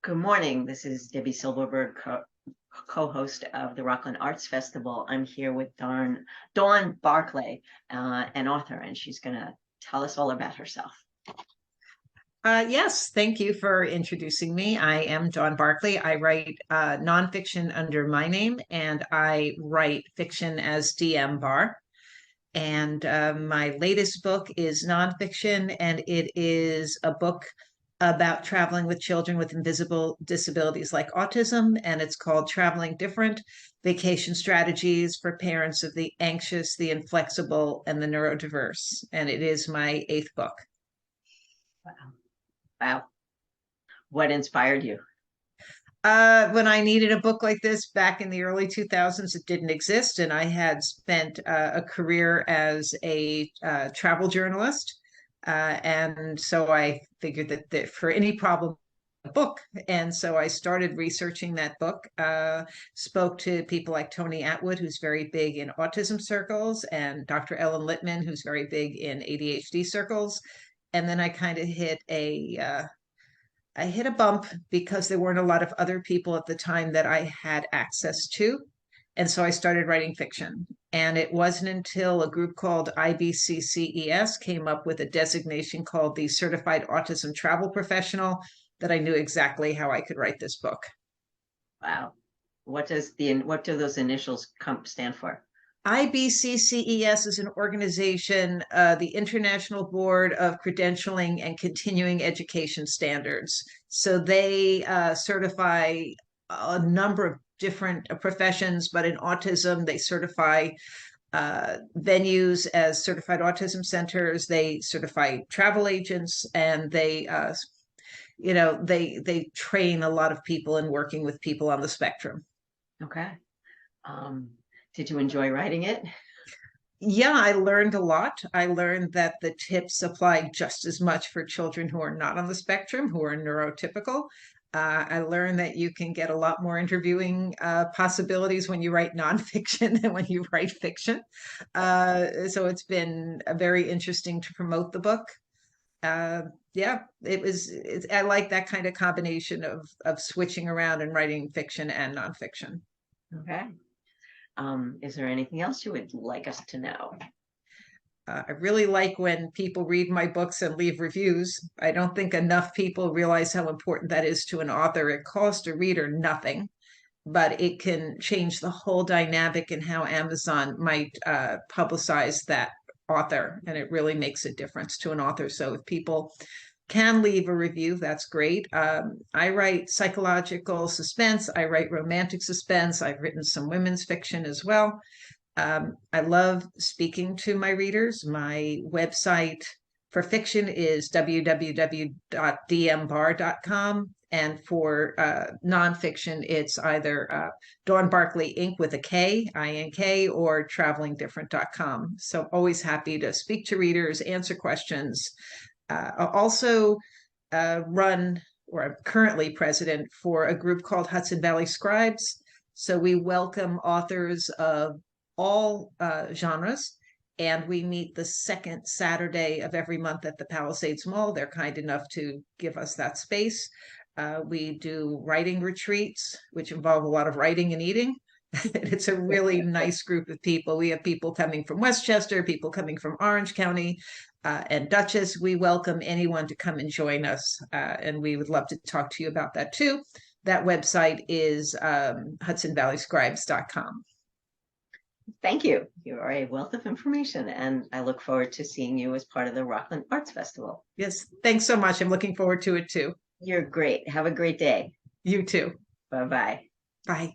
Good morning. This is Debbie Silverberg, co-host of the Rockland Arts Festival. I'm here with Dawn Barclay, an author, and she's going to tell us all about herself. Yes, thank you for introducing me. I am Dawn Barclay. I write nonfiction under my name, and I write fiction as DM Bar. And my latest book is nonfiction, and it is a book about traveling with children with invisible disabilities like autism, and it's called Traveling Different: Vacation Strategies for Parents of the Anxious, the Inflexible, and the Neurodiverse. And it is my 8th book. Wow. Wow. What inspired you? When I needed a book like this back in the early 2000s, it didn't exist. And I had spent a career as a travel journalist. And so I figured that for any problem, a book. And so I started researching that book, spoke to people like Tony Atwood, who's very big in autism circles, and Dr. Ellen Littman, who's very big in ADHD circles. And then I kind of I hit a bump because there weren't a lot of other people at the time that I had access to. And so I started writing fiction. And it wasn't until a group called IBCCES came up with a designation called the Certified Autism Travel Professional that I knew exactly how I could write this book. Wow. What do those initials stand for? IBCCES is an organization, the International Board of Credentialing and Continuing Education Standards. So they certify a number of different professions, but in autism, they certify venues as certified autism centers. They certify travel agents, and they train a lot of people in working with people on the spectrum. Okay. Did you enjoy writing it? Yeah, I learned a lot. I learned that the tips apply just as much for children who are not on the spectrum, who are neurotypical. I learned that you can get a lot more interviewing possibilities when you write nonfiction than when you write fiction. So it's been very interesting to promote the book. Yeah, I like that kind of combination of switching around and writing fiction and nonfiction. Okay. Is there anything else you would like us to know? I really like when people read my books and leave reviews. I don't think enough people realize how important that is to an author. It costs a reader nothing, but it can change the whole dynamic in how Amazon might publicize that author. And it really makes a difference to an author. So if people can leave a review, that's great. I write psychological suspense. I write romantic suspense. I've written some women's fiction as well. I love speaking to my readers. My website for fiction is www.dmbar.com. And for nonfiction, it's either Dawn Barclay Inc. with a K, INK, or travelingdifferent.com. So always happy to speak to readers, answer questions. I also run, or I'm currently president for a group called Hudson Valley Scribes. So we welcome authors of all genres, and we meet the second Saturday of every month at the Palisades Mall. They're kind enough to give us that space. We do writing retreats, which involve a lot of writing and eating. It's a really nice group of people. We have people coming from Westchester, people coming from Orange County, and Dutchess. We welcome anyone to come and join us, and we would love to talk to you about that too. That website is hudsonvalleyscribes.com. Thank you. You are a wealth of information, and I look forward to seeing you as part of the Rockland Arts Festival. Yes, thanks so much. I'm looking forward to it too. You're great. Have a great day. You too. Bye-bye. Bye.